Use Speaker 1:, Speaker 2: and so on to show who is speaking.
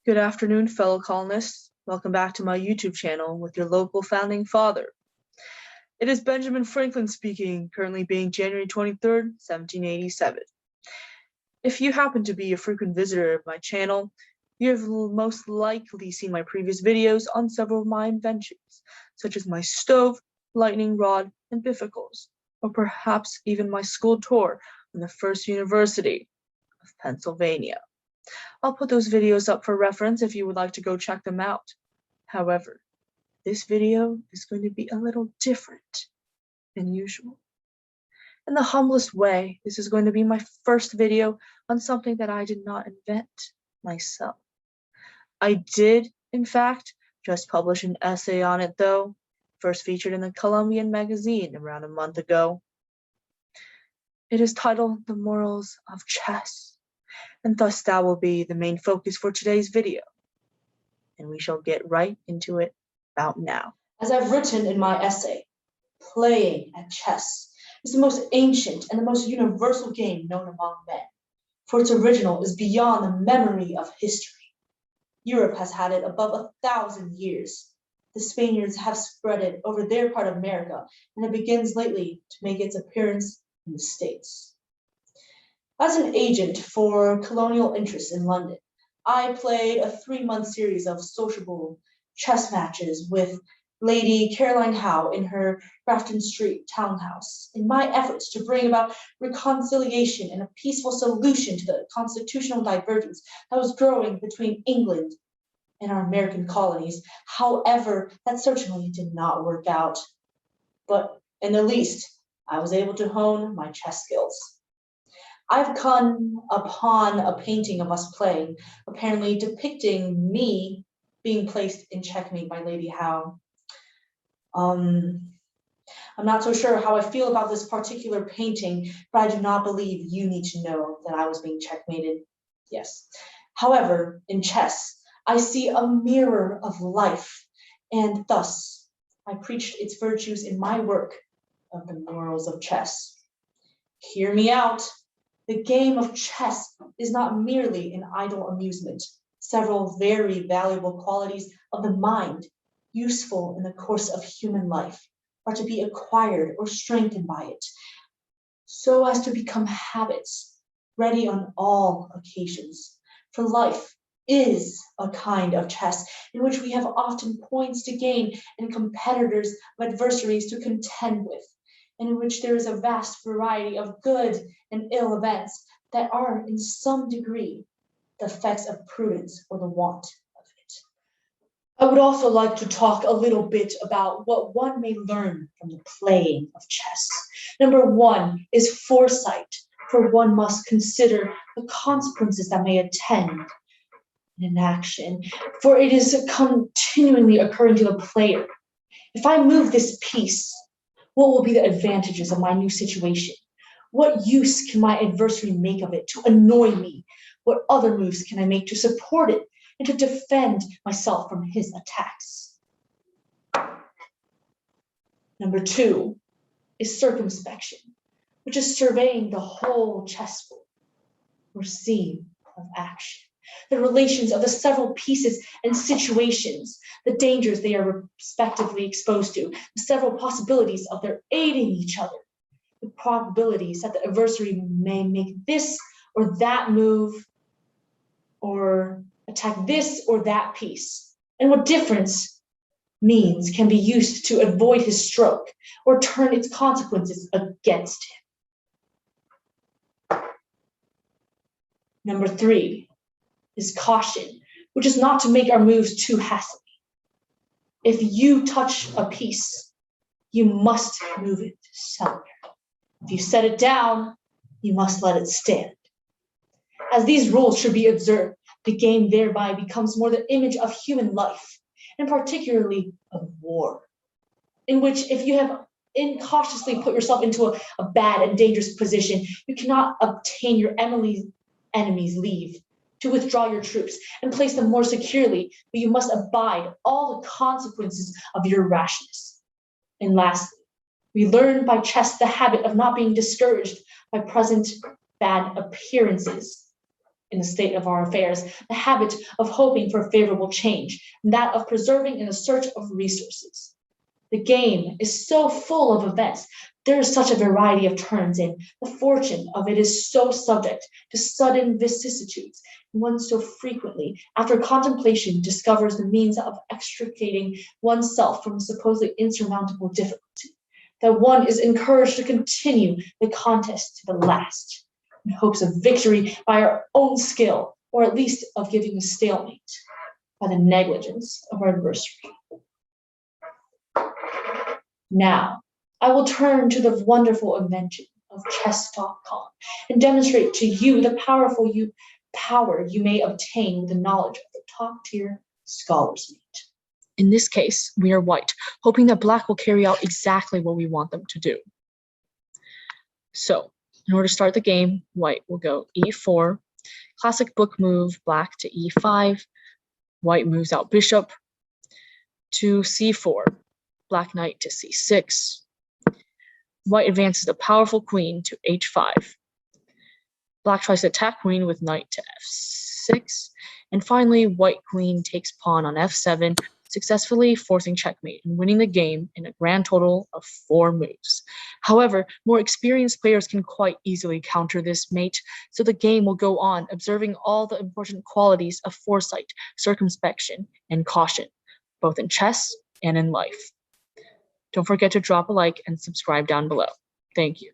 Speaker 1: Good afternoon, fellow colonists. Welcome back to my YouTube channel with your local founding father. It is Benjamin Franklin speaking, currently being January 23rd, 1787. If you happen to be a frequent visitor of my channel, you have most likely seen my previous videos on several of my inventions, such as my stove, lightning rod, and bifocals, or perhaps even my school tour on the First University of Pennsylvania. I'll put those videos up for reference if you would like to go check them out. However, this video is going to be a little different than usual. In the humblest way, this is going to be my first video on something that I did not invent myself. I did, in fact, just publish an essay on it though, first featured in the Columbian magazine around a month ago. It is titled The Morals of Chess, and thus that will be the main focus for today's video. And we shall get right into it about now. As I've written in my essay, playing at chess is the most ancient and the most universal game known among men, for its original is beyond the memory of history. Europe has had it above 1,000 years. The Spaniards have spread it over their part of America, and it begins lately to make its appearance in the States. As an agent for colonial interests in London, I played a 3-month series of sociable chess matches with Lady Caroline Howe in her Grafton Street townhouse in my efforts to bring about reconciliation and a peaceful solution to the constitutional divergence that was growing between England and our American colonies. However, that certainly did not work out. But in the least, I was able to hone my chess skills. I've come upon a painting of us playing, apparently depicting me being placed in checkmate by Lady Howe. I'm not so sure how I feel about this particular painting, but I do not believe you need to know that I was being checkmated. Yes. However, in chess, I see a mirror of life, and thus I preached its virtues in my work of the morals of chess. Hear me out. The game of chess is not merely an idle amusement. Several very valuable qualities of the mind, useful in the course of human life, are to be acquired or strengthened by it, so as to become habits, ready on all occasions. For life is a kind of chess in which we have often points to gain and competitors of adversaries to contend with, and in which there is a vast variety of good and ill events that are in some degree the effects of prudence or the want of it. I would also like to talk a little bit about what one may learn from the playing of chess. Number one is foresight, for one must consider the consequences that may attend an action, for it is continually occurring to the player. If I move this piece, what will be the advantages of my new situation? What use can my adversary make of it to annoy me? What other moves can I make to support it and to defend myself from his attacks? Number two is circumspection, which is surveying the whole chessboard or scene of action, the relations of the several pieces and situations, the dangers they are respectively exposed to, the several possibilities of their aiding each other, the probabilities that the adversary may make this or that move or attack this or that piece, and what difference means can be used to avoid his stroke or turn its consequences against him. Number three is caution, which is not to make our moves too hastily. If you touch a piece, you must move it somewhere. If you set it down, you must let it stand. As these rules should be observed, the game thereby becomes more the image of human life, and particularly of war, in which if you have incautiously put yourself into a bad and dangerous position, you cannot obtain your enemy's leave to withdraw your troops and place them more securely, but you must abide all the consequences of your rashness. And lastly, we learn by chess the habit of not being discouraged by present bad appearances,
Speaker 2: in the state of our affairs, the habit of hoping for favorable change, and that of preserving in the search of resources. The game is so full of events. There is such a variety of turns in. The fortune of it is so subject to sudden vicissitudes. And one so frequently, after contemplation, discovers the means of extricating oneself from a supposedly insurmountable difficulty, that one is encouraged to continue the contest to the last, in hopes of victory by our own skill, or at least of giving a stalemate by the negligence of our adversary. Now, I will turn to the wonderful invention of chess.com and demonstrate to you the power you may obtain with the knowledge of the top-tier scholars meet.
Speaker 1: In this case, we are white, hoping that black will carry out exactly what we want them to do. So, in order to start the game, white will go e4, classic book move, black to e5, white moves out bishop to c4, black knight to c6, white advances a powerful queen to h5, black tries to attack queen with knight to f6, and finally white queen takes pawn on f7, successfully forcing checkmate and winning the game in a grand total of 4 moves. However, more experienced players can quite easily counter this mate, so the game will go on observing all the important qualities of foresight, circumspection, and caution, both in chess and in life. Don't forget to drop a like and subscribe down below. Thank you.